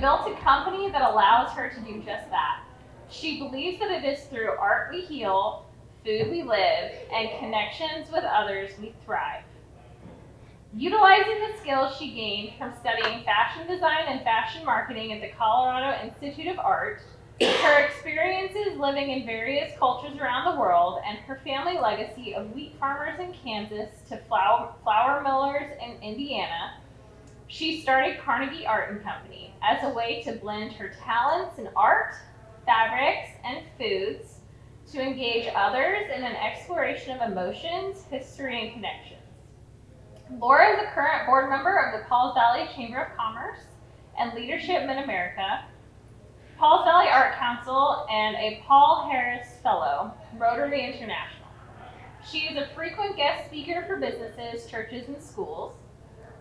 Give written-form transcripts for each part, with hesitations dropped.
built a company that allows her to do just that. She believes that it is through art we heal, food we live, and connections with others we thrive. Utilizing the skills she gained from studying fashion design and fashion marketing at the Colorado Institute of Art, her experiences living in various cultures around the world, and her family legacy of wheat farmers in Kansas to flour millers in Indiana, she started Carnegie Art and Company as a way to blend her talents in art, fabrics, and foods to engage others in an exploration of emotions, history, and connections. Laura is a current board member of the Pauls Valley Chamber of Commerce and Leadership Mid-America, Pauls Valley Art Council, and a Paul Harris Fellow, Rotary International. She is a frequent guest speaker for businesses, churches, and schools.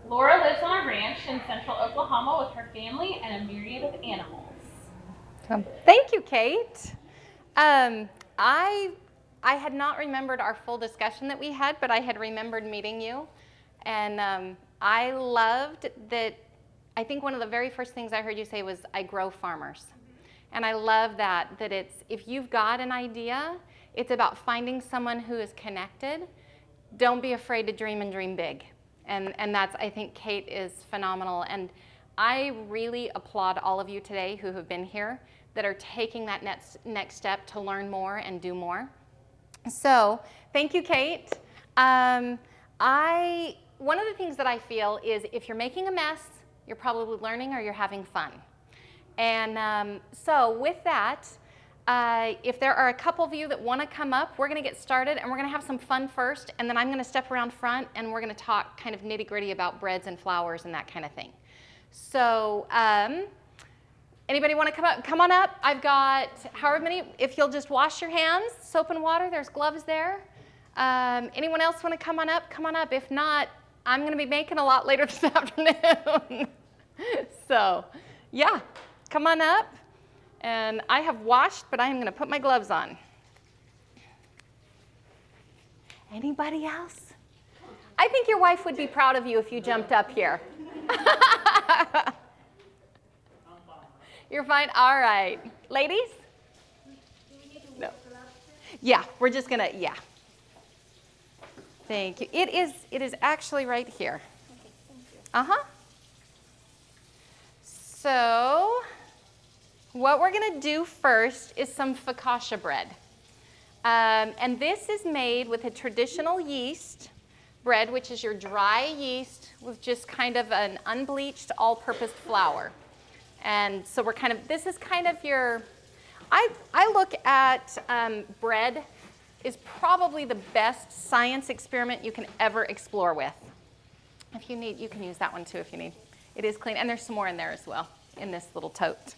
Laura lives on a ranch in central Oklahoma with her family and a myriad of animals. Thank you, Kate. I had not remembered our full discussion that we had, but I had remembered meeting you. And I loved that. I think one of the very first things I heard you say was, I grow farmers. And I love that it's, if you've got an idea, it's about finding someone who is connected. Don't be afraid to dream and dream big. And that's, I think Kate is phenomenal. And I really applaud all of you today who have been here that are taking that next step to learn more and do more. So thank you, Kate. One of the things that I feel is if you're making a mess, you're probably learning or you're having fun. And so with that, if there are a couple of you that want to come up, we're going to get started and we're going to have some fun first, and then I'm going to step around front and we're going to talk kind of nitty-gritty about breads and flours and that kind of thing. So anybody want to come up? Come on up. I've got however many, if you'll just wash your hands, soap and water, there's gloves there. Anyone else want to come on up? Come on up. If not, I'm going to be making a lot later this afternoon. So, yeah, come on up. And I have washed, but I am going to put my gloves on. Anybody else? I think your wife would be proud of you if you jumped up here. You're fine? All right. Ladies? No. Yeah, we're just going to, yeah. Thank you. It is actually right here. Okay, thank you. Uh-huh. So what we're going to do first is some focaccia bread. And this is made with a traditional yeast bread, which is your dry yeast with just kind of an unbleached all-purpose flour. And so we're kind of, this is kind of your, I look at bread is probably the best science experiment you can ever explore with. If you need, you can use that one too if you need. It is clean, and there's some more in there as well, in this little tote.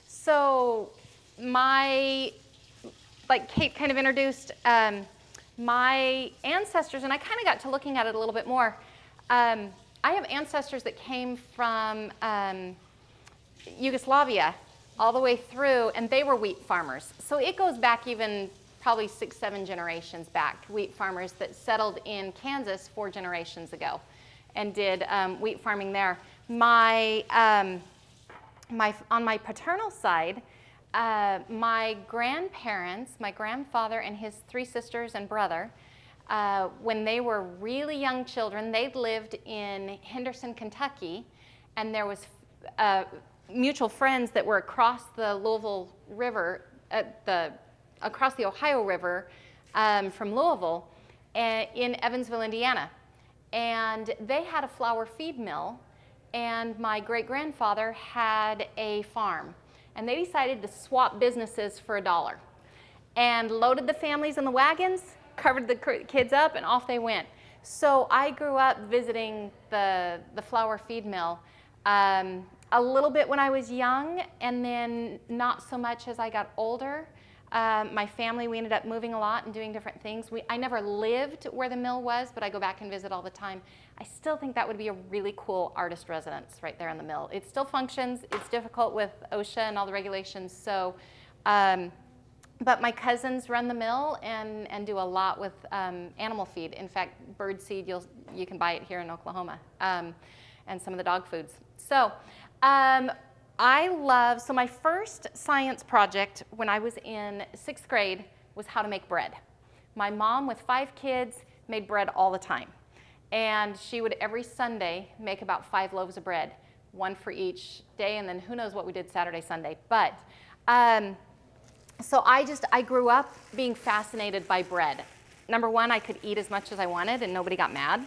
So like Kate kind of introduced, my ancestors, and I kind of got to looking at it a little bit more. I have ancestors that came from Yugoslavia all the way through, and they were wheat farmers. So it goes back even probably 6-7 generations back, wheat farmers that settled in Kansas 4 generations ago and did wheat farming there. On my paternal side, my grandparents, my grandfather and his 3 sisters and brother, when they were really young children, they'd lived in Henderson, Kentucky, and there was mutual friends that were across the Louisville River, across the Ohio River from Louisville in Evansville, Indiana. And they had a flour feed mill, and my great-grandfather had a farm. And they decided to swap businesses for $1 and loaded the families in the wagons, covered the kids up, and off they went. So I grew up visiting the flour feed mill a little bit when I was young, and then not so much as I got older. My family, we ended up moving a lot and doing different things. I never lived where the mill was, but I go back and visit all the time. I still think that would be a really cool artist residence right there in the mill. It still functions. It's difficult with OSHA and all the regulations. So, but my cousins run the mill and do a lot with animal feed. In fact, bird seed, you can buy it here in Oklahoma, and some of the dog foods. So So my first science project when I was in 6th grade was how to make bread. My mom, with 5 kids, made bread all the time. And she would every Sunday make about 5 loaves of bread, one for each day, and then who knows what we did Saturday, Sunday. But so I grew up being fascinated by bread. Number one, I could eat as much as I wanted and nobody got mad.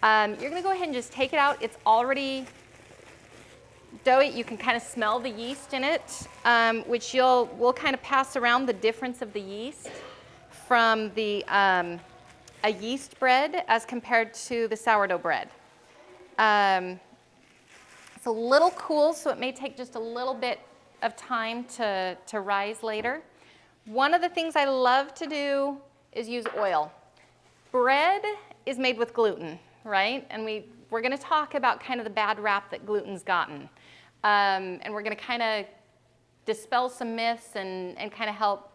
You're gonna go ahead and just take it out. It's already doughy. You can kind of smell the yeast in it, which we'll kind of pass around the difference of the yeast from the a yeast bread as compared to the sourdough bread. It's a little cool, so it may take just a little bit of time to rise later. One of the things I love to do is use oil. Bread is made with gluten, right? And we're going to talk about kind of the bad rap that gluten's gotten. And we're going to kind of dispel some myths and kind of help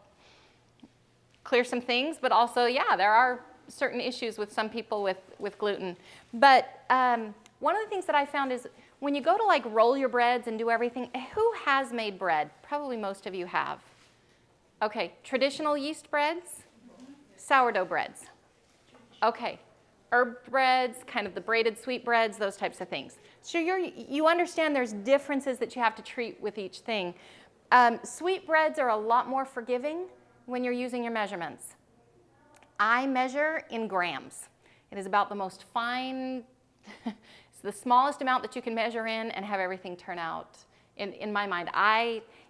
clear some things. But also, yeah, there are certain issues with some people with gluten. But one of the things that I found is when you go to like roll your breads and do everything, who has made bread? Probably most of you have. Okay, traditional yeast breads, sourdough breads. Okay, herb breads, kind of the braided sweet breads, those types of things. So you understand there's differences that you have to treat with each thing. Sweet breads are a lot more forgiving when you're using your measurements. I measure in grams. It is about the most fine, it's the smallest amount that you can measure in and have everything turn out. In my mind,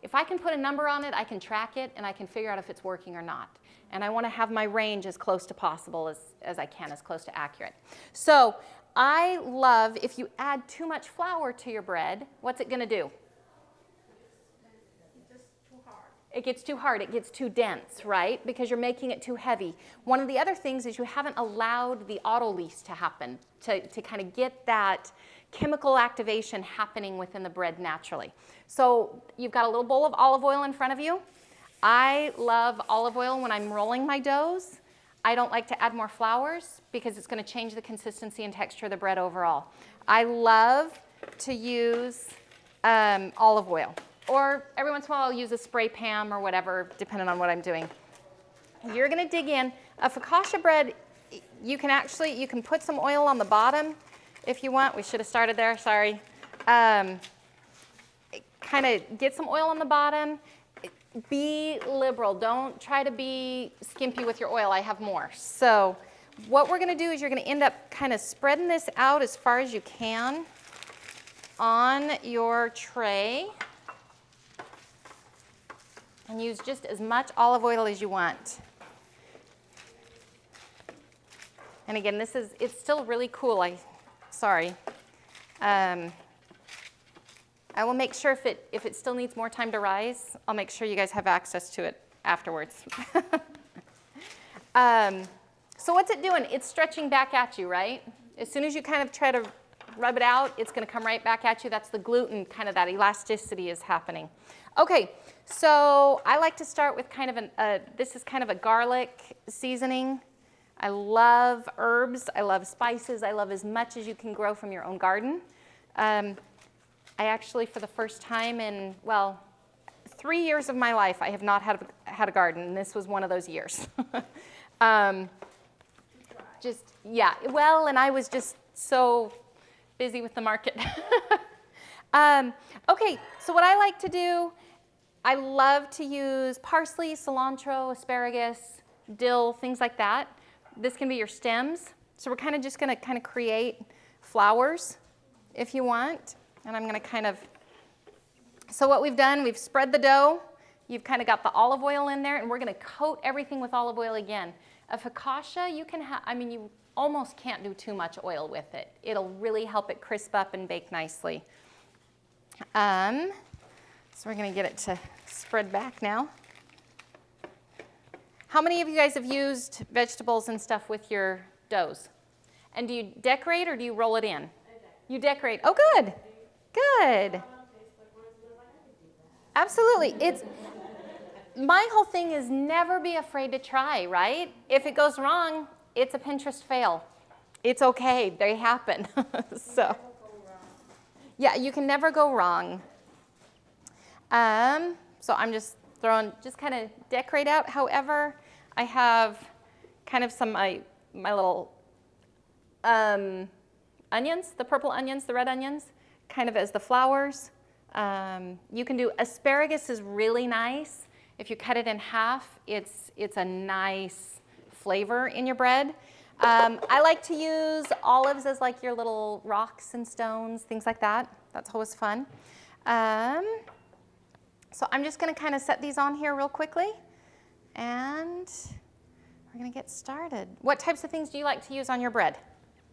if I can put a number on it, I can track it and I can figure out if it's working or not. And I want to have my range as close to possible as I can, as close to accurate. So I love, if you add too much flour to your bread, what's it going to do? It gets too hard, it gets too dense, right? Because you're making it too heavy. One of the other things is you haven't allowed the autolyse to happen, to kind of get that chemical activation happening within the bread naturally. So you've got a little bowl of olive oil in front of you. I love olive oil when I'm rolling my doughs. I don't like to add more flours because it's going to change the consistency and texture of the bread overall. I love to use olive oil. Or every once in a while I'll use a spray pan or whatever, depending on what I'm doing. You're going to dig in. A focaccia bread, you can put some oil on the bottom if you want. We should have started there, sorry. Kind of get some oil on the bottom. Be liberal. Don't try to be skimpy with your oil. I have more. So what we're going to do is you're going to end up kind of spreading this out as far as you can on your tray. And use just as much olive oil as you want. And again, it's still really cool. Sorry. I will make sure if it still needs more time to rise, I'll make sure you guys have access to it afterwards. So what's it doing? It's stretching back at you, right? As soon as you kind of try to rub it out, it's going to come right back at you. That's the gluten, kind of that elasticity is happening. Okay, so I like to start with kind of this is kind of a garlic seasoning. I love herbs. I love spices. I love as much as you can grow from your own garden. I actually, for the first time in, 3 years of my life, I have not had a garden, and this was one of those years. And I was just so busy with the market. Okay, so what I like to do, I love to use parsley, cilantro, asparagus, dill, things like that. This can be your stems. So we're kind of just going to create flowers if you want. And I'm going to so what we've done, we've spread the dough. You've kind of got the olive oil in there, and we're going to coat everything with olive oil again. A focaccia, you can you almost can't do too much oil with it. It'll really help it crisp up and bake nicely. So we're going to get it to spread back now. How many of you guys have used vegetables and stuff with your doughs? And do you decorate or do you roll it in? You decorate. Oh, good. Good. Absolutely. My whole thing is never be afraid to try, right? If it goes wrong, it's a Pinterest fail. It's okay. They happen. So, Yeah, you can never go wrong. So I'm just kind of decorate out. However, I have kind of some my little onions, the purple onions, the red onions, kind of as the flowers. You can do asparagus is really nice. If you cut it in half, it's a nice flavor in your bread. I like to use olives as like your little rocks and stones, things like that. That's always fun. So I'm just going to kind of set these on here real quickly, and we're going to get started. What types of things do you like to use on your bread?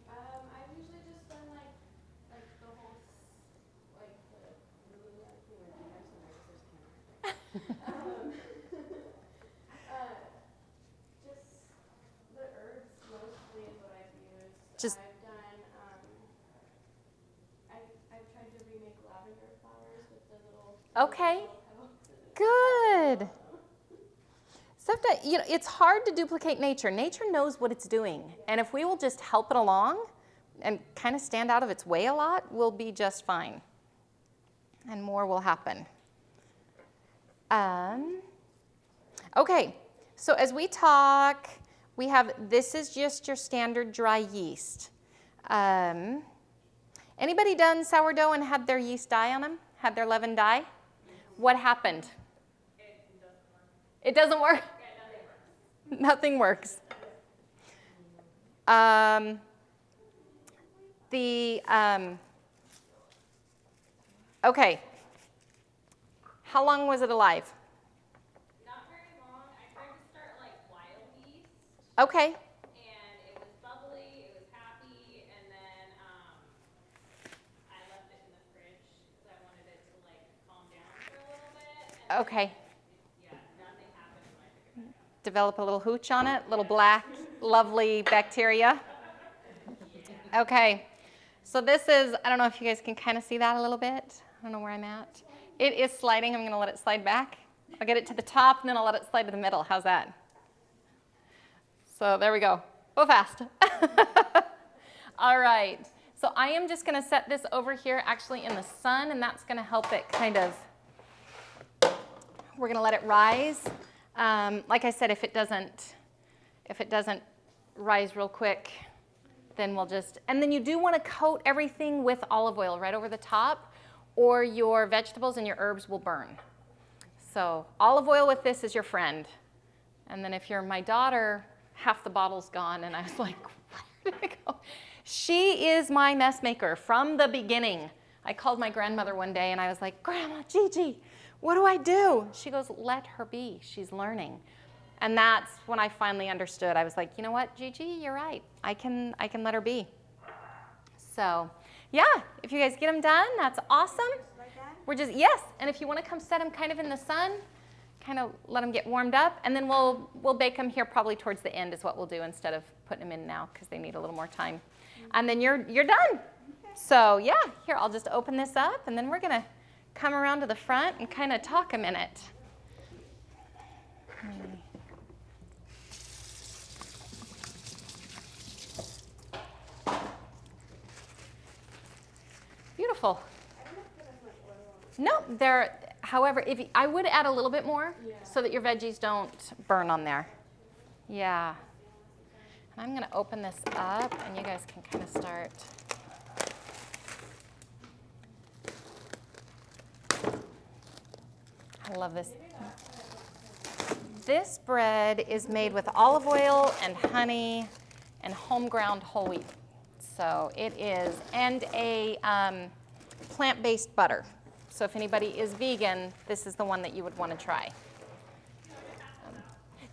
I've usually just done like the whole, like the really just the herbs mostly is what I've used. Just I've done, I've tried to remake lavender flowers with the little okay. petals. Good. Sometimes, it's hard to duplicate nature. Nature knows what it's doing. And if we will just help it along and kind of stand out of its way a lot, we'll be just fine. And more will happen. Okay, so as we talk, we have, this is just your standard dry yeast. Anybody done sourdough and had their yeast die on them? Had their leaven die? What happened? It doesn't work. Nothing works. Okay. How long was it alive? Not very long. I tried to start like wild yeast, Okay. and it was bubbly, it was happy, and then I left it in the fridge because I wanted it to like calm down for a little bit. And Okay. nothing happened when I took it back out. Develop a little hooch on it, little black, lovely bacteria. Okay. So this is, I don't know if you guys can kind of see that a little bit. I don't know where I'm at. It is sliding. I'm going to let it slide back. I'll get it to the top, and then I'll let it slide to the middle. How's that? So there we go. Go fast. All right. So I am just going to set this over here actually in the sun, and that's going to help it kind of, we're going to let it rise. Like I said, if it doesn't rise real quick, then we'll just, and then you do want to coat everything with olive oil right over the top, or your vegetables and your herbs will burn. So olive oil with this is your friend. And then if you're my daughter, half the bottle's gone, and I was like, where did it go? She is my mess maker from the beginning. I called my grandmother one day, and I was like, Grandma, Gigi, what do I do? She goes, let her be. She's learning. And that's when I finally understood. I was like, you know what, Gigi, you're right. I can let her be. So, yeah, if you guys get them done, that's awesome. We're just, yes, and if you want to come set them kind of in the sun, kind of let them get warmed up, and then we'll bake them here probably towards the end is what we'll do instead of putting them in now because they need a little more time. And then you're done. So, yeah, here, I'll just open this up, and then we're going to come around to the front and kind of talk a minute. Beautiful. No, however, I would add a little bit more so that your veggies don't burn on there. Yeah. And I'm going to open this up, and you guys can kind of start. I love this. This bread is made with olive oil and honey and home ground whole wheat. So it is, and a plant-based butter. So if anybody is vegan, this is the one that you would want to try.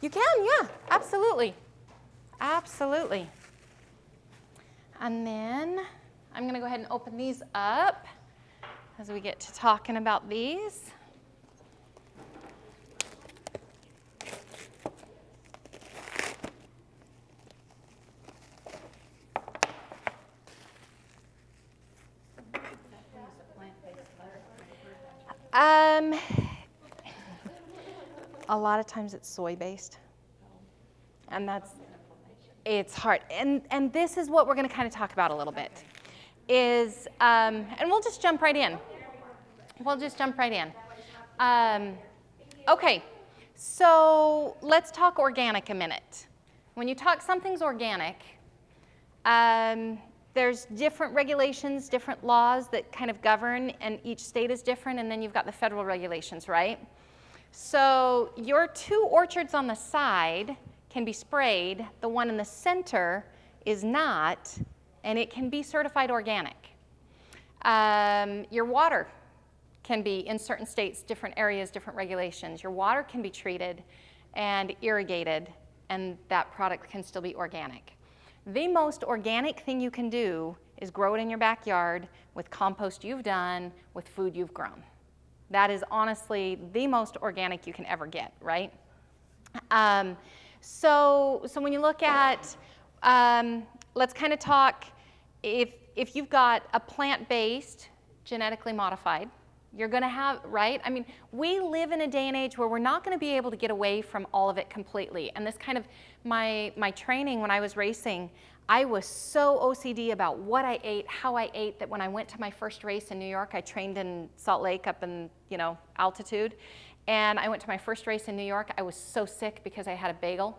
You can, yeah, absolutely. Absolutely. And then I'm going to go ahead and open these up as we get to talking about these. A lot of times it's soy-based, and it's hard. And this is what we're going to kind of talk about a little bit. is, and we'll just jump right in. Okay, so let's talk organic a minute. When you talk something's organic, there's different regulations, different laws that kind of govern, and each state is different, and then you've got the federal regulations, right? So your 2 orchards on the side can be sprayed. The one in the center is not, and it can be certified organic. Your water can be, in certain states, different areas, different regulations. Your water can be treated and irrigated, and that product can still be organic. The most organic thing you can do is grow it in your backyard with compost you've done, with food you've grown. That is honestly the most organic you can ever get, right? So when you look at, let's kind of talk, if you've got a plant-based, genetically modified, you're going to have, right? I mean, we live in a day and age where we're not going to be able to get away from all of it completely. And this kind of, my training when I was racing, I was so OCD about what I ate, how I ate, that when I went to my first race in New York, I trained in Salt Lake up in, altitude. And I went to my first race in New York. I was so sick because I had a bagel.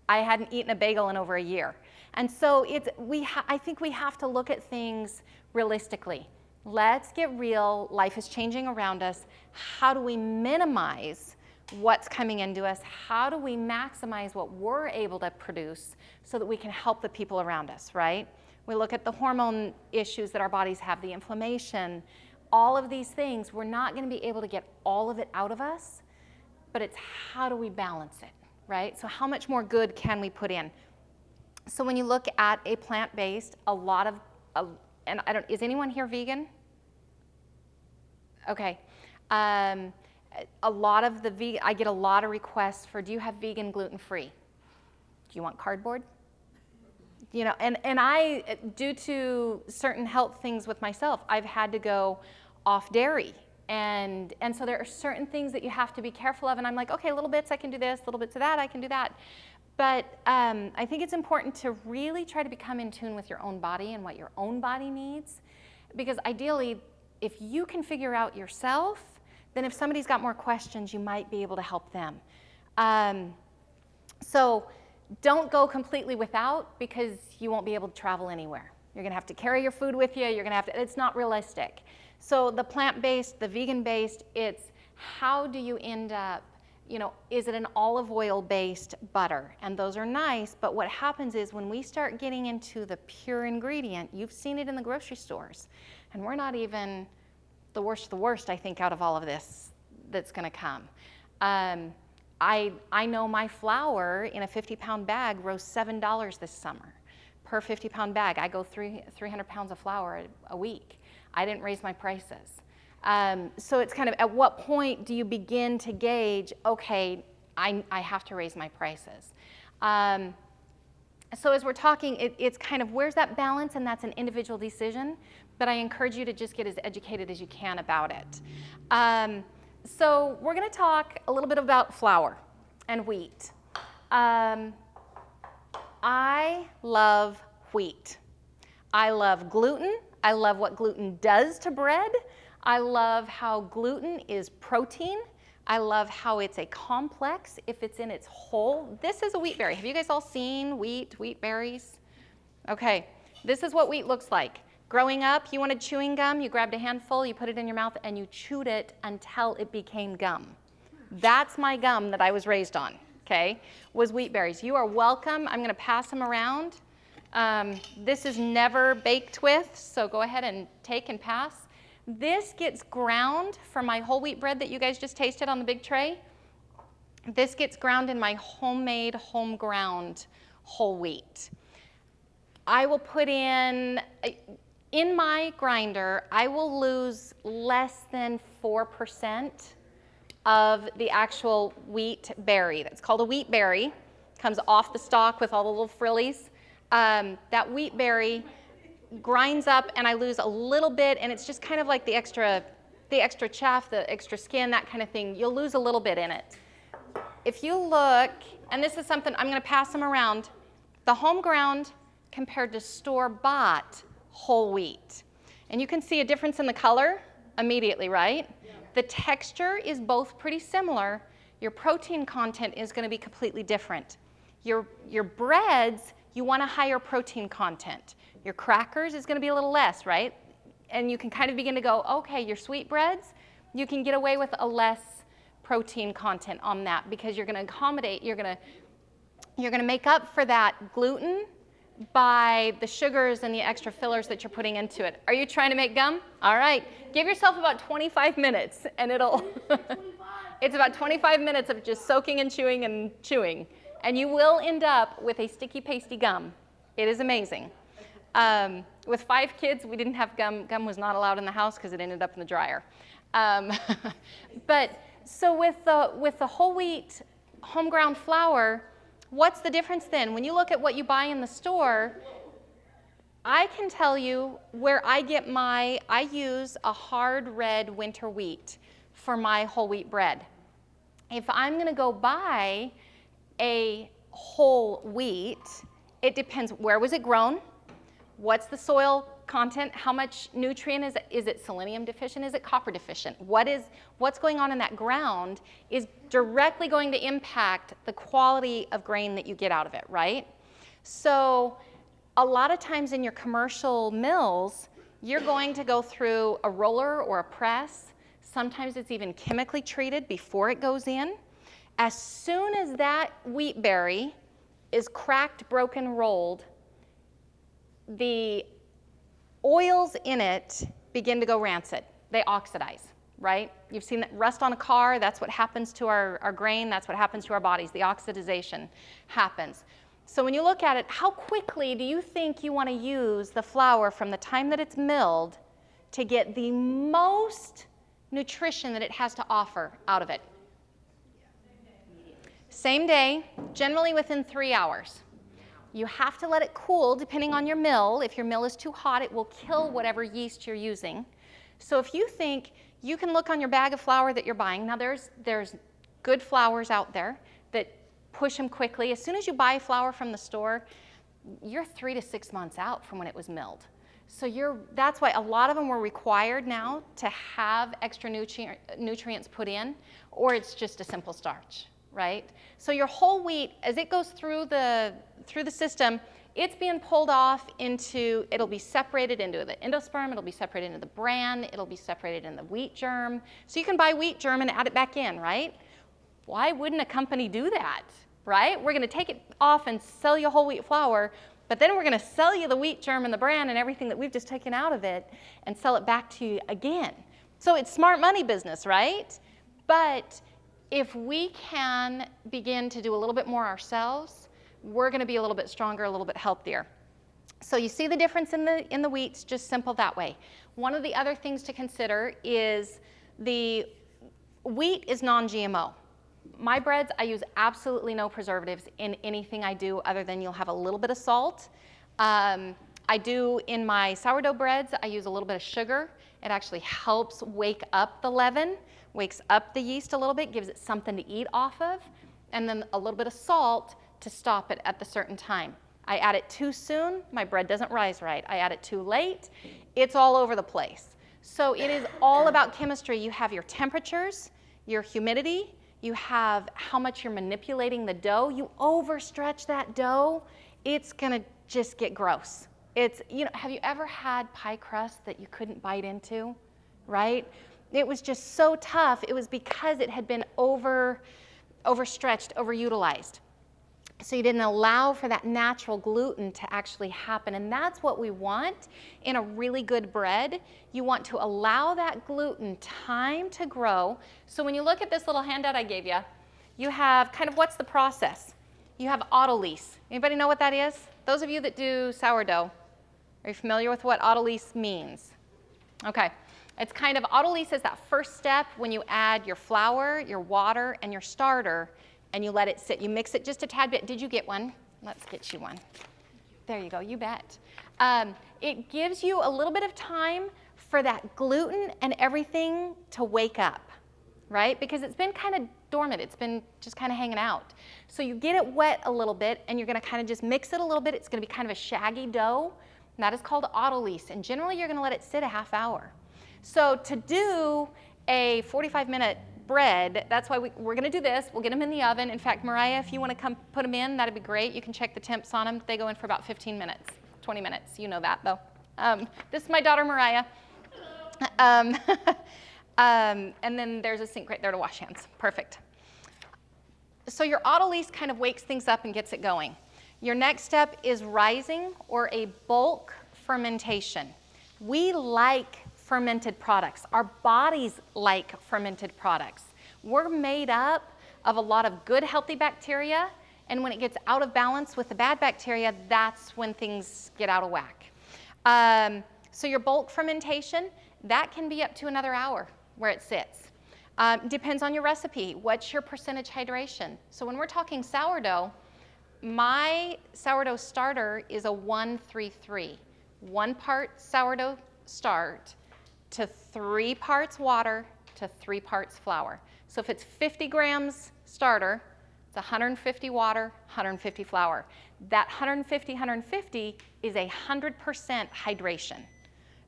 I hadn't eaten a bagel in over a year. And so I think we have to look at things realistically. Let's get real. Life is changing around us. How do we minimize what's coming into us? How do we maximize what we're able to produce so that we can help the people around us, right? We look at the hormone issues that our bodies have, the inflammation, all of these things. We're not going to be able to get all of it out of us, but it's how do we balance it, right? So how much more good can we put in? So when you look at a plant-based, a lot of, and is anyone here vegan? Okay. A lot of I get a lot of requests for, do you have vegan gluten-free? Do you want cardboard? And I, due to certain health things with myself, I've had to go off dairy. And so there are certain things that you have to be careful of. And I'm like, okay, little bits I can do this, little bits of that I can do that. But I think it's important to really try to become in tune with your own body and what your own body needs. Because ideally, if you can figure out yourself, then if somebody's got more questions, you might be able to help them. So don't go completely without, because you won't be able to travel anywhere. You're gonna have to carry your food with you. You're gonna have to, it's not realistic. So the plant-based, the vegan-based, it's how do you end up, is it an olive oil-based butter? And those are nice, but what happens is when we start getting into the pure ingredient, you've seen it in the grocery stores, and we're not even the worst, I think, out of all of this that's gonna come. I know my flour in a 50-pound bag rose $7 this summer per 50-pound bag. I go 300 pounds of flour a week. I didn't raise my prices. So it's kind of, at what point do you begin to gauge, okay, I have to raise my prices? So as we're talking, it's kind of, where's that balance? And that's an individual decision, but I encourage you to just get as educated as you can about it. So we're gonna talk a little bit about flour and wheat. I love wheat. I love gluten. I love what gluten does to bread. I love how gluten is protein. I love how it's a complex if it's in its whole. This is a wheat berry. Have you guys all seen wheat berries? Okay, this is what wheat looks like. Growing up, you wanted chewing gum, you grabbed a handful, you put it in your mouth, and you chewed it until it became gum. That's my gum that I was raised on, okay, was wheat berries. You are welcome. I'm gonna pass them around. This is never baked with, so go ahead and take and pass. This gets ground for my whole wheat bread that you guys just tasted on the big tray. This gets ground in my homemade, home ground whole wheat. I will put in my grinder, I will lose less than 4% of the actual wheat berry. That's called a wheat berry. Comes off the stalk with all the little frillies. That wheat berry grinds up and I lose a little bit, and it's just kind of like the extra chaff, the extra skin, that kind of thing. You'll lose a little bit in it. If you look, and this is something, I'm gonna pass them around, the home ground compared to store-bought whole wheat. And you can see a difference in the color immediately, right? Yeah. The texture is both pretty similar. Your protein content is going to be completely different. Your breads, you want a higher protein content. Your crackers is going to be a little less, right? And you can kind of begin to go, okay, your sweetbreads, you can get away with a less protein content on that because you're going to accommodate, you're going to make up for that gluten by the sugars and the extra fillers that you're putting into it. Are you trying to make gum? All right, give yourself about 25 minutes and it'll, it's about 25 minutes of just soaking and chewing. And you will end up with a sticky, pasty gum. It is amazing. With 5 kids, we didn't have gum. Gum was not allowed in the house because it ended up in the dryer. But so with the whole wheat, home ground flour, what's the difference then? When you look at what you buy in the store, I can tell you where I use a hard red winter wheat for my whole wheat bread. If I'm going to go buy a whole wheat, it depends, where was it grown? What's the soil content? How much nutrient is it? Is it selenium deficient? Is it copper deficient? What's going on in that ground is directly going to impact the quality of grain that you get out of it, right? So a lot of times in your commercial mills, you're going to go through a roller or a press. Sometimes it's even chemically treated before it goes in. As soon as that wheat berry is cracked, broken, rolled, the oils in it begin to go rancid. They oxidize, right? You've seen that rust on a car. That's what happens to our grain. That's what happens to our bodies. The oxidization happens. So when you look at it, how quickly do you think you want to use the flour from the time that it's milled to get the most nutrition that it has to offer out of it? Same day, generally within 3 hours. You have to let it cool depending on your mill. If your mill is too hot, it will kill whatever yeast you're using. So if you think, you can look on your bag of flour that you're buying. Now there's good flours out there that push them quickly. As soon as you buy flour from the store, you're 3 to 6 months out from when it was milled. So that's why a lot of them were required now to have extra nutrients put in, or it's just a simple starch, right? So your whole wheat, as it goes through the system, it's being pulled off into, it'll be separated into the endosperm, it'll be separated into the bran, it'll be separated in the wheat germ. So you can buy wheat germ and add it back in, right? Why wouldn't a company do that, right? We're going to take it off and sell you whole wheat flour, but then we're going to sell you the wheat germ and the bran and everything that we've just taken out of it and sell it back to you again. So it's smart money business, right? But if we can begin to do a little bit more ourselves, we're going to be a little bit stronger, a little bit healthier. So you see the difference in the wheats, just simple that way. One of the other things to consider is the wheat is non-GMO. My breads, I use absolutely no preservatives in anything I do other than you'll have a little bit of salt. I do in my sourdough breads, I use a little bit of sugar. It actually helps wake up the leaven, wakes up the yeast a little bit, gives it something to eat off of, and then a little bit of salt to stop it at the certain time. I add it too soon, my bread doesn't rise right. I add it too late, it's all over the place. So it is all about chemistry. You have your temperatures, your humidity, you have how much you're manipulating the dough. You overstretch that dough, it's gonna just get gross. Have you ever had pie crust that you couldn't bite into, right? It was just so tough. It was because it had been overstretched, overutilized. So you didn't allow for that natural gluten to actually happen. And that's what we want in a really good bread. You want to allow that gluten time to grow. So when you look at this little handout I gave you, you have kind of what's the process. You have autolyse. Anybody know what that is? Those of you that do sourdough, are you familiar with what autolyse means? Okay. It's kind of, autolyse is that first step when you add your flour, your water, and your starter, and you let it sit. You mix it just a tad bit. Did you get one? Let's get you one. There you go, you bet. It gives you a little bit of time for that gluten and everything to wake up, right? Because it's been kind of dormant. It's been just kind of hanging out. So you get it wet a little bit, and you're going to kind of just mix it a little bit. It's going to be kind of a shaggy dough. and that is called autolyse. And generally, you're going to let it sit a half hour. So to do a 45-minute bread, that's why we're going to do this. We'll get them in the oven. In fact, Mariah, if you want to come put them in, that'd be great. You can check the temps on them. They go in for about 15 minutes, 20 minutes. You know that, though. This is my daughter, Mariah. And then there's a sink right there to wash hands. Perfect. So your autolyse kind of wakes things up and gets it going. Your next step is rising or a bulk fermentation. We like fermented products. Our bodies like fermented products. We're made up of a lot of good, healthy bacteria, and when it gets out of balance with the bad bacteria, that's when things get out of whack. So your bulk fermentation, that can be up to another hour where it sits. Depends on your recipe. What's your percentage hydration? So when we're talking sourdough, my sourdough starter is a 1-3-3. 1 part sourdough start to 3 parts water to 3 parts flour. So if it's 50 grams starter, it's 150 water, 150 flour. That 150 is 100% hydration.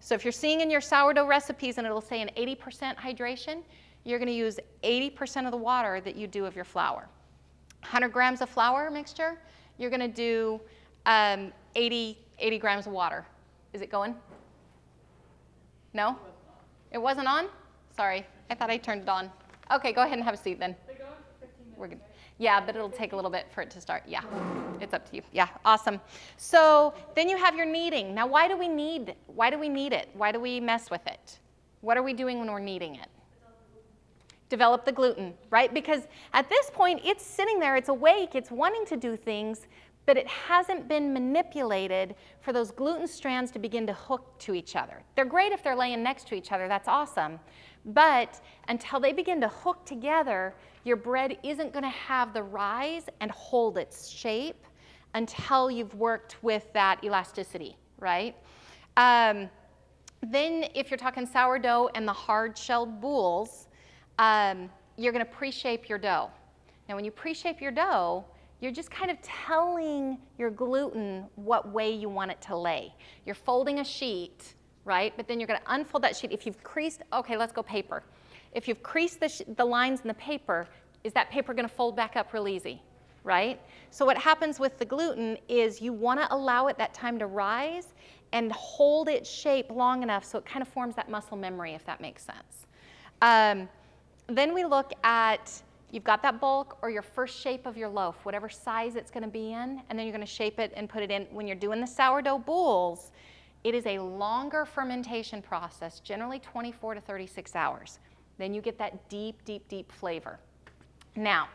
So if you're seeing in your sourdough recipes and it'll say an 80% hydration, you're going to use 80% of the water that you do of your flour. 100 grams of flour mixture, you're going to do 80 grams of water. Is it going? No? It wasn't on? Sorry, I thought I turned it on. Okay, go ahead and have a seat then. They're going for 15 minutes. We're good. Yeah, but it'll take a little bit for it to start. Yeah, it's up to you. Yeah, awesome. So then you have your kneading. Now, why do we knead it? Why do we mess with it? What are we doing when we're kneading it? Develop the gluten, right? Because at this point, it's sitting there, it's awake, it's wanting to do things, but it hasn't been manipulated for those gluten strands to begin to hook to each other. They're great if they're laying next to each other, that's awesome. But until they begin to hook together, your bread isn't going to have the rise and hold its shape until you've worked with that elasticity, right? Then if you're talking sourdough and the hard-shelled boules, you're going to pre-shape your dough. Now, when you pre-shape your dough, you're just kind of telling your gluten what way you want it to lay. You're folding a sheet, right? But then you're going to unfold that sheet. If you've creased, okay, let's go paper. If you've creased the lines in the paper, is that paper going to fold back up real easy, right? So what happens with the gluten is you want to allow it that time to rise and hold its shape long enough so it kind of forms that muscle memory, if that makes sense. Then we look at, you've got that bulk or your first shape of your loaf, whatever size it's going to be in, and then you're going to shape it and put it in. When you're doing the sourdough boules, it is a longer fermentation process, generally 24 to 36 hours. Then you get that deep, deep, deep flavor. Now,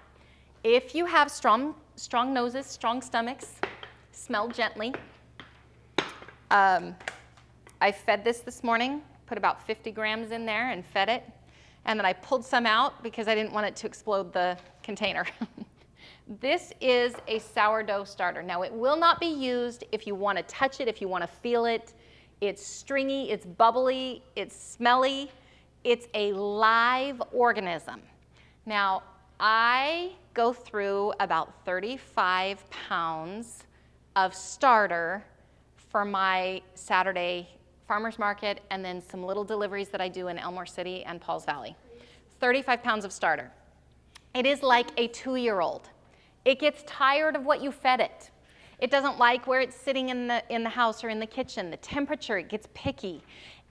if you have strong noses, strong stomachs, smell gently. I fed this morning, put about 50 grams in there and fed it. And then I pulled some out because I didn't want it to explode the container. This is a sourdough starter. Now, it will not be used if you want to touch it, if you want to feel it. It's stringy, it's bubbly, it's smelly. It's a live organism. Now, I go through about 35 pounds of starter for my Saturday farmer's market and then some little deliveries that I do in Elmore City and Pauls Valley. 35 pounds of starter. It is like a 2-year-old. It gets tired of what you fed it. It doesn't like where it's sitting in the house or in the kitchen. The temperature, it gets picky.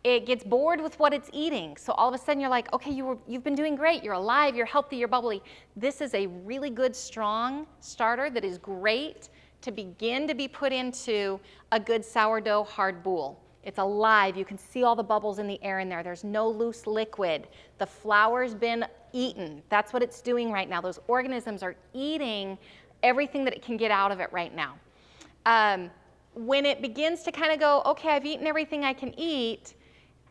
It gets bored with what it's eating. So all of a sudden you're like, okay, you've been doing great. You're alive, you're healthy, you're bubbly. This is a really good, strong starter that is great to begin to be put into a good sourdough hard boule. It's alive. You can see all the bubbles in the air in there. There's no loose liquid. The flour's been eaten. That's what it's doing right now. Those organisms are eating everything that it can get out of it right now. When it begins to kind of go, okay, I've eaten everything I can eat,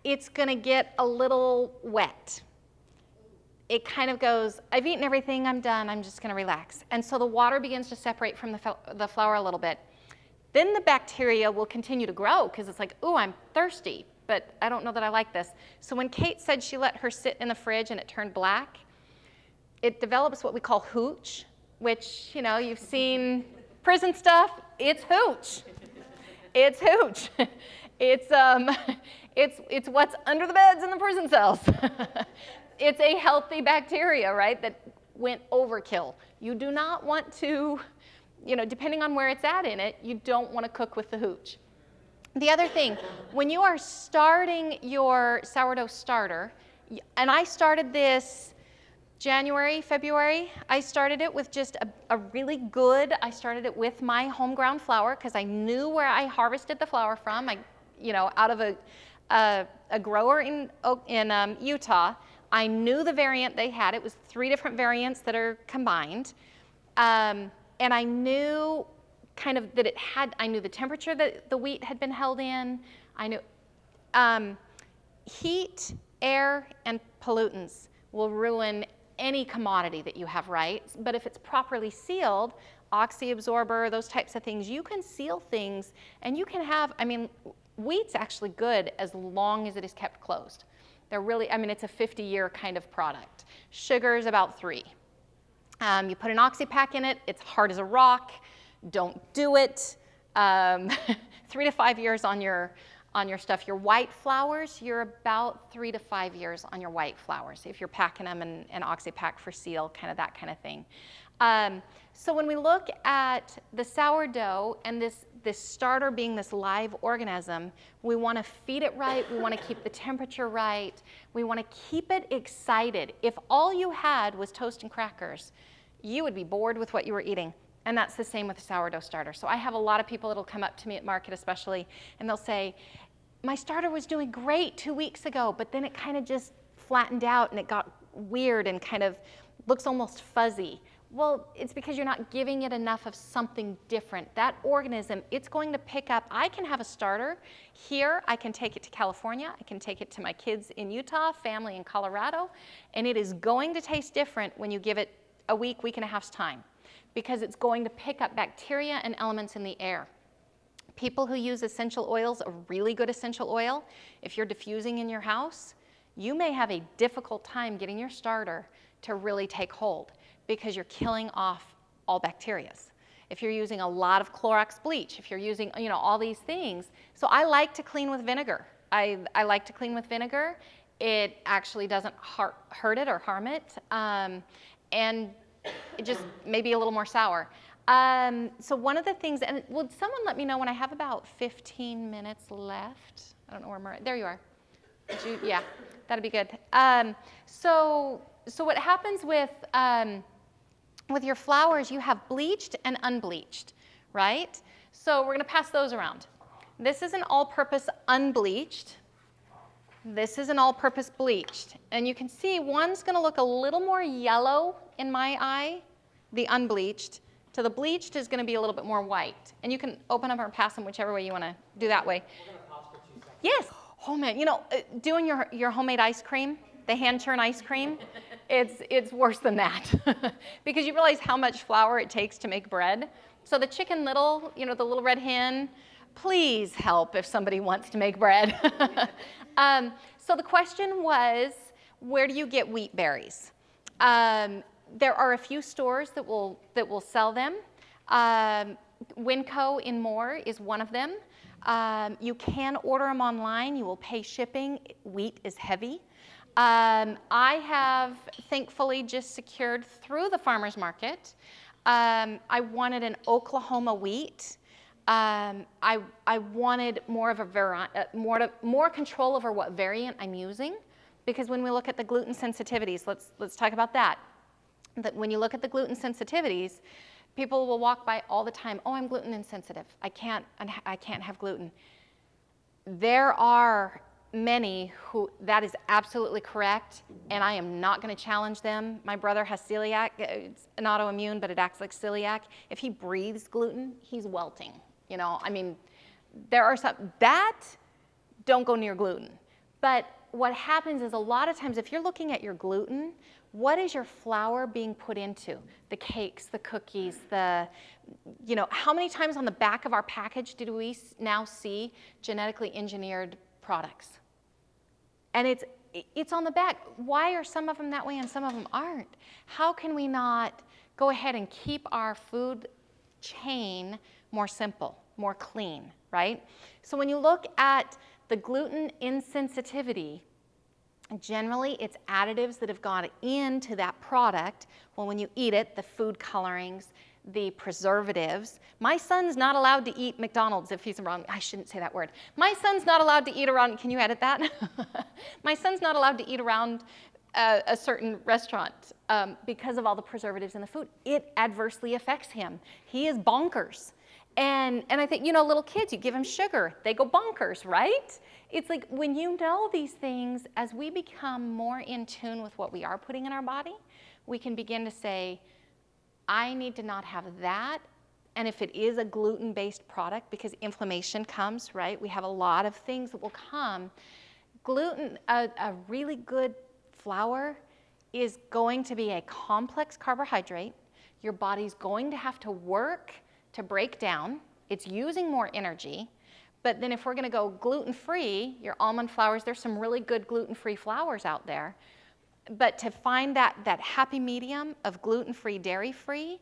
it's going to get a little wet. It kind of goes, I've eaten everything, I'm done, I'm just going to relax. And so the water begins to separate from the flour a little bit. Then the bacteria will continue to grow because it's like, ooh, I'm thirsty, but I don't know that I like this. So when Kate said she let her sit in the fridge and it turned black, it develops what we call hooch, which, you know, you've seen prison stuff, it's hooch. It's hooch. It's what's under the beds in the prison cells. It's a healthy bacteria, right, that went overkill. You do not want to, depending on where it's at in it, you don't want to cook with the hooch. The other thing, when you are starting your sourdough starter, and I started this January, February, I started it with just a really good, I started it with my home ground flour because I knew where I harvested the flour from, out of a grower in Utah. I knew the variant they had. It was 3 different variants that are combined. And I knew kind of that I knew the temperature that the wheat had been held in. I knew heat, air, and pollutants will ruin any commodity that you have, right? But if it's properly sealed, oxy-absorber, those types of things, you can seal things and you can have, wheat's actually good as long as it is kept closed. They're really, it's a 50-year kind of product. Sugar is about 3. You put an oxy-pack in it, it's hard as a rock. Don't do it. 3 to 5 years on your stuff. Your white flours, you're about 3 to 5 years on your white flours if you're packing them in an oxy-pack for seal, kind of that kind of thing. So when we look at the sourdough and this starter being this live organism, we want to feed it right, we want to keep the temperature right, we want to keep it excited. If all you had was toast and crackers, you would be bored with what you were eating. And that's the same with a sourdough starter. So I have a lot of people that'll come up to me at market especially, and they'll say, my starter was doing great 2 weeks ago, but then it kind of just flattened out and it got weird and kind of looks almost fuzzy. Well, it's because you're not giving it enough of something different. That organism, it's going to pick up. I can have a starter here. I can take it to California. I can take it to my kids in Utah, family in Colorado, and it is going to taste different when you give it a week and a half's time because it's going to pick up bacteria and elements in the air. People who use essential oils, a really good essential oil, if you're diffusing in your house, you may have a difficult time getting your starter to really take hold because you're killing off all bacteria. If you're using a lot of Clorox bleach, if you're using, all these things. So I like to clean with vinegar. I like to clean with vinegar. It actually doesn't hurt it or harm it. And it just may be a little more sour. So one of the things, and would someone let me know when I have about 15 minutes left? I don't know where Mariah, there you are. Yeah, that'd be good. So what happens with your flours, you have bleached and unbleached, right? So we're gonna pass those around. This is an all-purpose unbleached. This is an all-purpose bleached. And you can see one's gonna look a little more yellow in my eye, the unbleached. So the bleached is gonna be a little bit more white. And you can open up or pass them whichever way you wanna do that way. We're gonna pause for 2 seconds. Yes, oh man, doing your homemade ice cream, the hand churn ice cream, it's worse than that because you realize how much flour it takes to make bread. So the Chicken Little, the little red hen, please help if somebody wants to make bread. So the question was, where do you get wheat berries? There are a few stores that will sell them. Winco in Moore is one of them. You can order them online. You will pay shipping. Wheat is heavy. I have thankfully just secured through the farmer's market. I wanted an Oklahoma wheat. I wanted more of a more control over what variant I'm using, because when we look at the gluten sensitivities, let's talk about that. That when you look at the gluten sensitivities, people will walk by all the time. Oh, I'm gluten insensitive. I can't have gluten. There are many who that is absolutely correct, and I am not going to challenge them. My brother has celiac. It's an autoimmune, but it acts like celiac. If he breathes gluten, he's welting. There are some that don't go near gluten. But what happens is a lot of times if you're looking at your gluten, what is your flour being put into? The cakes, the cookies, how many times on the back of our package did we now see genetically engineered products? And it's on the back. Why are some of them that way and some of them aren't? How can we not go ahead and keep our food chain more simple, more clean, right? So when you look at the gluten insensitivity, generally it's additives that have gone into that product. Well, when you eat it, the food colorings, the preservatives. My son's not allowed to eat McDonald's if he's around. I shouldn't say that word. My son's not allowed to eat around. Can you edit that? My son's not allowed to eat around a certain restaurant because of all the preservatives in the food. It adversely affects him. He is bonkers. And I think, little kids, you give them sugar, they go bonkers, right? It's like when you know these things, as we become more in tune with what we are putting in our body, we can begin to say, I need to not have that. And if it is a gluten-based product, because inflammation comes, right? We have a lot of things that will come. Gluten, a really good flour is going to be a complex carbohydrate. Your body's going to have to work to break down. It's using more energy. But then if we're going to go gluten-free, your almond flours, there's some really good gluten-free flours out there. But to find that happy medium of gluten-free, dairy-free,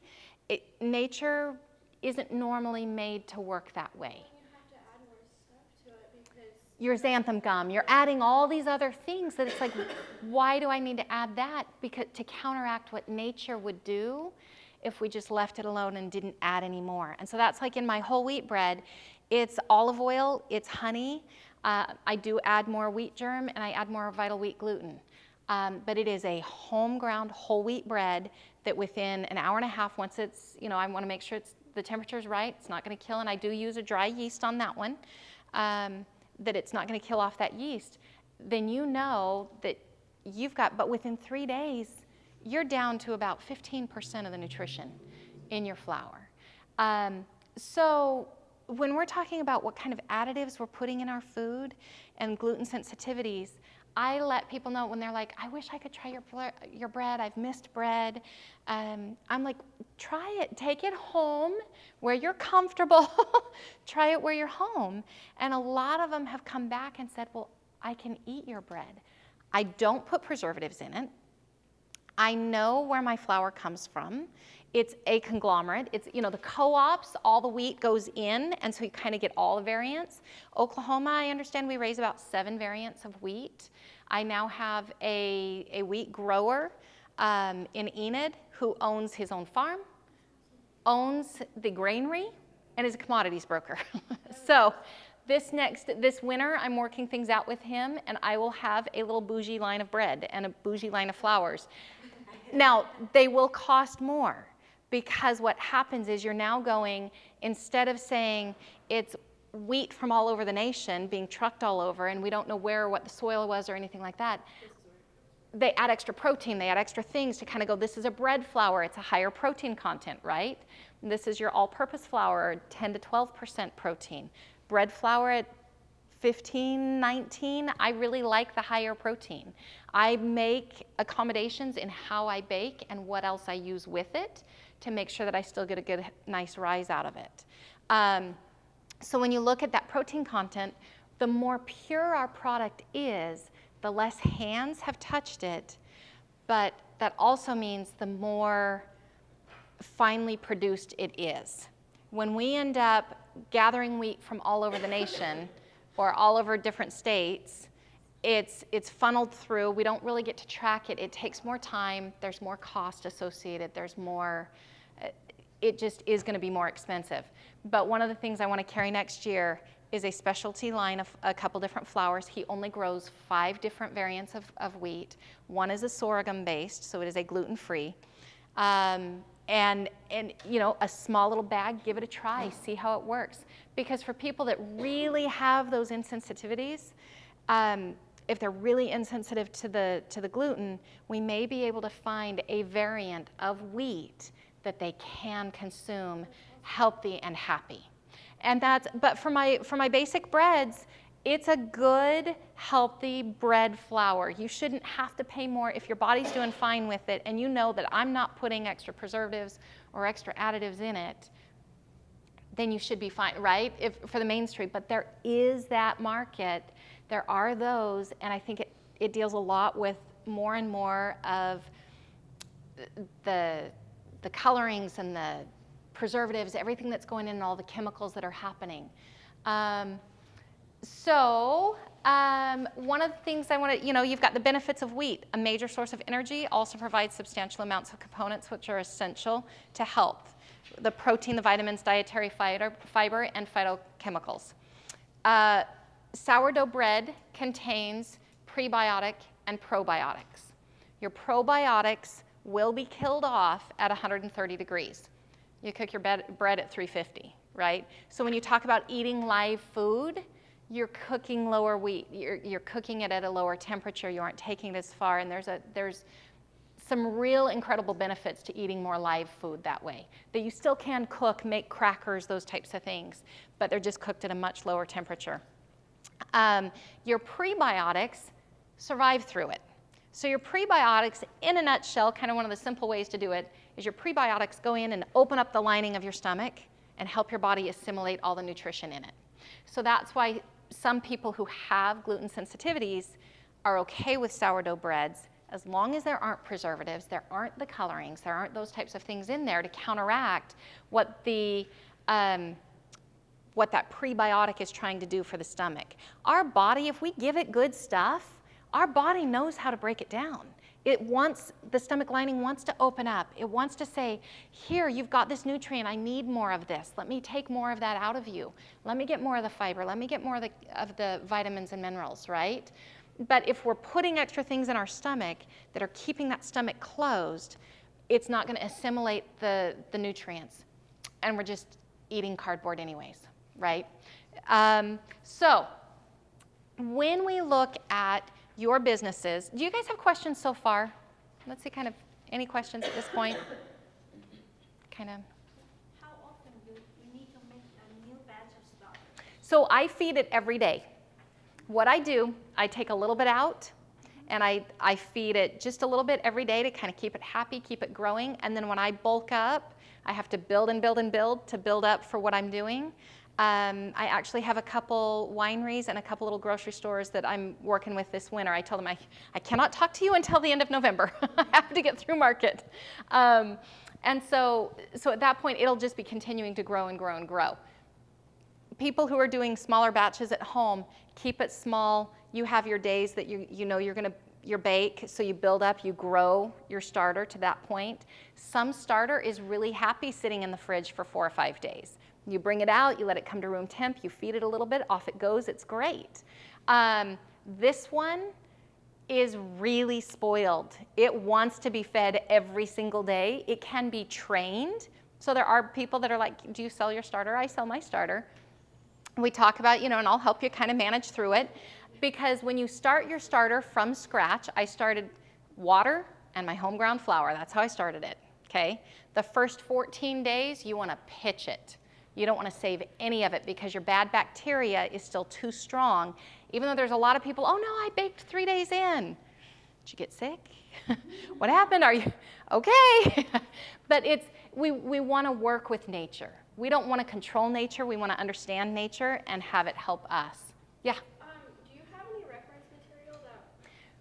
nature isn't normally made to work that way. You have to add more stuff to it because Your xanthan gum, you're adding all these other things that it's like, why do I need to add that? Because to counteract what nature would do if we just left it alone and didn't add any more. And so that's like in my whole wheat bread, it's olive oil, it's honey. I do add more wheat germ and I add more vital wheat gluten. But it is a home ground whole wheat bread that within an hour and a half, once it's, I want to make sure the temperature's right, it's not going to kill, and I do use a dry yeast on that one, that it's not going to kill off that yeast, then you know that you've got, but within 3 days, you're down to about 15% of the nutrition in your flour. So when we're talking about what kind of additives we're putting in our food and gluten sensitivities, I let people know when they're like, I wish I could try your bread. I've missed bread. I'm like, try it. Take it home where you're comfortable. Try it where you're home. And a lot of them have come back and said, well, I can eat your bread. I don't put preservatives in it. I know where my flour comes from. It's a conglomerate. It's, the co-ops, all the wheat goes in, and so you kind of get all the variants. Oklahoma, I understand we raise about 7 variants of wheat. I now have a wheat grower in Enid who owns his own farm, owns the granary, and is a commodities broker. So this winter, I'm working things out with him, and I will have a little bougie line of bread and a bougie line of flours. Now, they will cost more because what happens is you're now going, instead of saying it's wheat from all over the nation being trucked all over and we don't know where or what the soil was or anything like that, they add extra protein, they add extra things to kind of go, this is a bread flour, it's a higher protein content, right? And this is your all-purpose flour, 10 to 12% protein. Bread flour at 15, 19, I really like the higher protein. I make accommodations in how I bake and what else I use with it to make sure that I still get a good, nice rise out of it. So when you look at that protein content, the more pure our product is, the less hands have touched it, but that also means the more finely produced it is. When we end up gathering wheat from all over the nation or all over different states, it's funneled through. We don't really get to track it. It takes more time. There's more cost associated. There's more, it just is going to be more expensive. But one of the things I want to carry next year is a specialty line of a couple different flours. He only grows 5 different variants of wheat. One is a sorghum based, so it is a gluten-free. And a small little bag, give it a try, see how it works. Because for people that really have those insensitivities, if they're really insensitive to the gluten, we may be able to find a variant of wheat that they can consume healthy and happy. And but for my basic breads, it's a good, healthy bread flour. You shouldn't have to pay more if your body's doing fine with it and you know that I'm not putting extra preservatives or extra additives in it, then you should be fine, right? For the mainstream. But there is that market. There are those, and I think it deals a lot with more and more of the colorings and the preservatives, everything that's going in and all the chemicals that are happening. One of the things I want to, you've got the benefits of wheat, a major source of energy, also provides substantial amounts of components which are essential to health. The protein, the vitamins, dietary fiber, and phytochemicals. Sourdough bread contains prebiotic and probiotics. Your probiotics will be killed off at 130 degrees. You cook your bread at 350, right? So when you talk about eating live food, you're cooking lower wheat. You're cooking it at a lower temperature. You aren't taking it as far, and there's some real incredible benefits to eating more live food that way. That you still can cook, make crackers, those types of things, but they're just cooked at a much lower temperature. Your prebiotics survive through it. So your prebiotics, in a nutshell, kind of one of the simple ways to do it, is your prebiotics go in and open up the lining of your stomach and help your body assimilate all the nutrition in it. So that's why some people who have gluten sensitivities are okay with sourdough breads, as long as there aren't preservatives, there aren't the colorings, there aren't those types of things in there to counteract what that prebiotic is trying to do for the stomach. Our body, if we give it good stuff, our body knows how to break it down. The stomach lining wants to open up. It wants to say, here, you've got this nutrient, I need more of this. Let me take more of that out of you. Let me get more of the fiber. Let me get more of the vitamins and minerals, right? But if we're putting extra things in our stomach that are keeping that stomach closed, it's not going to assimilate the nutrients. And we're just eating cardboard anyways, right? So when we look at your businesses, do you guys have questions so far? Let's see, kind of, any questions at this point? Kind of. How often do you need to make a new batch of stuff? So I feed it every day. What I do, I take a little bit out, and I feed it just a little bit every day to kind of keep it happy, keep it growing, and then when I bulk up, I have to build and build and build to build up for what I'm doing. I actually have a couple wineries and a couple little grocery stores that I'm working with this winter. I told them I cannot talk to you until the end of November. I have to get through market. And so at that point, it'll just be continuing to grow and grow and grow. People who are doing smaller batches at home, keep it small. You have your days that you're bake, so you build up, you grow your starter to that point. Some starter is really happy sitting in the fridge for 4 or 5 days. You bring it out, you let it come to room temp, you feed it a little bit, off it goes, it's great. This one is really spoiled. It wants to be fed every single day. It can be trained. So there are people that are like, do you sell your starter? I sell my starter. We talk about, and I'll help you kind of manage through it. Because when you start your starter from scratch, I started water and my home ground flour. That's how I started it, okay? The first 14 days, you want to pitch it. You don't want to save any of it because your bad bacteria is still too strong. Even though there's a lot of people, oh no, I baked 3 days in. Did you get sick? What happened? Are you okay? But we want to work with nature. We don't want to control nature. We want to understand nature and have it help us. Yeah? Do you have any reference material that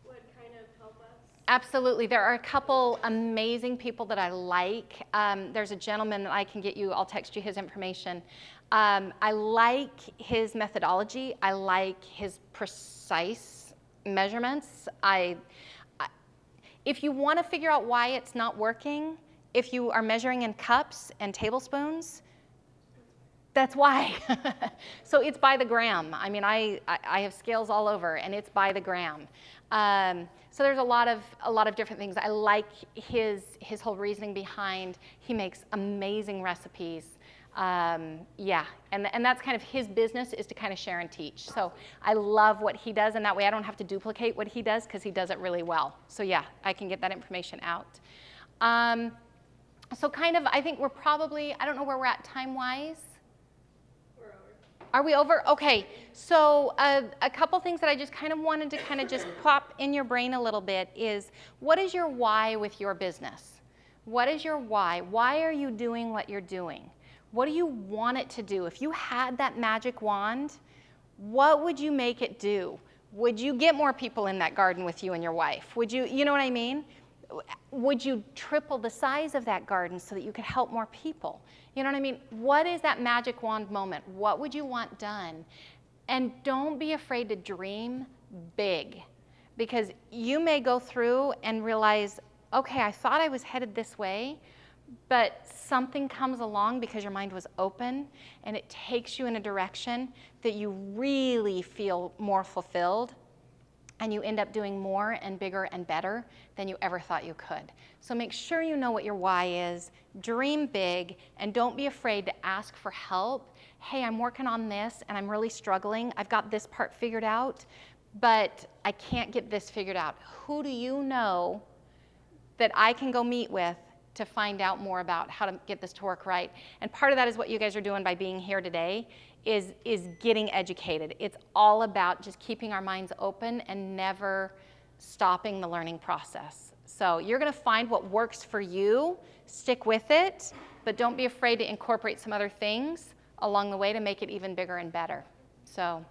would kind of help us? Absolutely. There are a couple amazing people that I like. There's a gentleman that I can get you, I'll text you his information. I like his methodology. I like his precise measurements. If you want to figure out why it's not working, if you are measuring in cups and tablespoons, that's why. So it's by the gram. I mean, I have scales all over, and it's by the gram. So there's a lot of different things. I like his whole reasoning behind. He makes amazing recipes. Yeah, and that's kind of his business, is to kind of share and teach. So I love what he does, and that way I don't have to duplicate what he does because he does it really well. So yeah, I can get that information out. So kind of, I think we're probably, I don't know where we're at time-wise. We're over. Are we over? Okay, so a couple things that I just kind of wanted to kind of just pop in your brain a little bit is, what is your why with your business? What is your why? Why are you doing what you're doing? What do you want it to do? If you had that magic wand, what would you make it do? Would you get more people in that garden with you and your wife? Would you know what I mean? Would you triple the size of that garden so that you could help more people? You know what I mean? What is that magic wand moment? What would you want done? And don't be afraid to dream big, because you may go through and realize, okay, I thought I was headed this way, but something comes along because your mind was open and it takes you in a direction that you really feel more fulfilled, and you end up doing more and bigger and better than you ever thought you could. So make sure you know what your why is, dream big, and don't be afraid to ask for help. Hey, I'm working on this and I'm really struggling. I've got this part figured out, but I can't get this figured out. Who do you know that I can go meet with to find out more about how to get this to work right? And part of that is what you guys are doing by being here today, is getting educated. It's all about just keeping our minds open and never stopping the learning process. So you're gonna find what works for you, stick with it, but don't be afraid to incorporate some other things along the way to make it even bigger and better. So,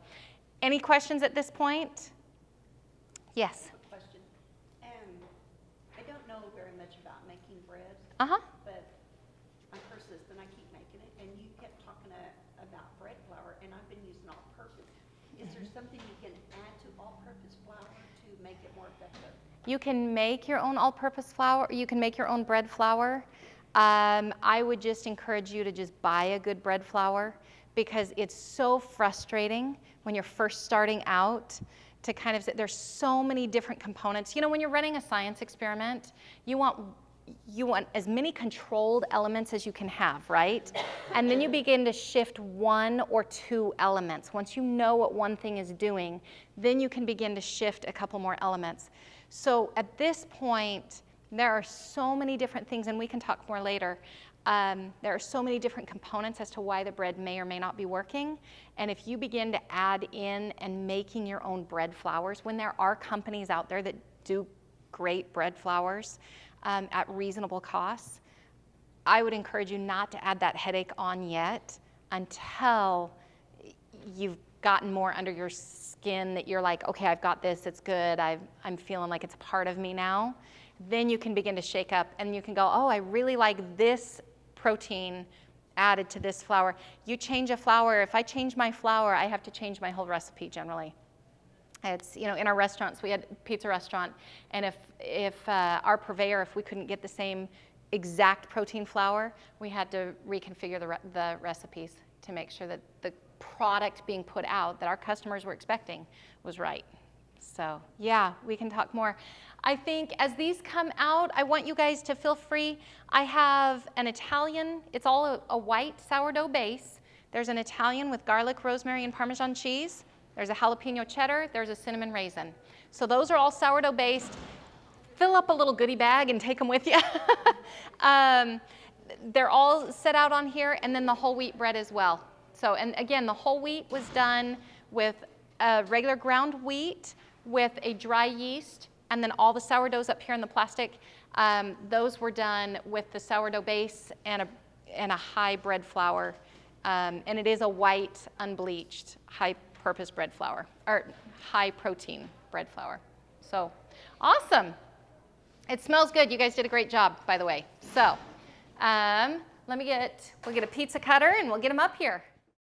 any questions at this point? Yes? Question. I don't know very much about making bread, Uh-huh. but I'm persistent. I keep making it, and you kept talking about bread flour, and I've been using all-purpose. Is there something you can add to all-purpose flour to make it more effective? You can make your own all-purpose flour. You can make your own bread flour. I would just encourage you to just buy a good bread flour, because it's so frustrating when you're first starting out to kind of, there's so many different components. You know, when you're running a science experiment, you want as many controlled elements as you can have, right? And then you begin to shift one or two elements. Once you know what one thing is doing, then you can begin to shift a couple more elements. So at this point, there are so many different things, and we can talk more later. There are so many different components as to why the bread may or may not be working. And if you begin to add in and making your own bread flours, when there are companies out there that do great bread flours at reasonable costs, I would encourage you not to add that headache on yet until you've gotten more under your skin that you're like, okay, I've got this, it's good, I'm feeling like it's a part of me now. Then you can begin to shake up and you can go, oh, I really like this protein added to this flour. You change a flour, if I change my flour, I have to change my whole recipe generally. It's, you know, in our restaurants, we had a pizza restaurant, and if our purveyor, if we couldn't get the same exact protein flour, we had to reconfigure the recipes to make sure that the product being put out that our customers were expecting was right. So yeah, we can talk more. I think as these come out, I want you guys to feel free. I have an Italian, it's all a white sourdough base. There's an Italian with garlic, rosemary, and Parmesan cheese. There's a jalapeno cheddar, there's a cinnamon raisin. So those are all sourdough based. Fill up a little goodie bag and take them with you. They're all set out on here, and then the whole wheat bread as well. So, and again, the whole wheat was done with regular ground wheat with a dry yeast, and then all the sourdoughs up here in the plastic, those were done with the sourdough base and a high bread flour. And it is a white, unbleached, high-purpose bread flour, or high-protein bread flour. So, awesome. It smells good. You guys did a great job, by the way. So, we'll get a pizza cutter, and we'll get them up here.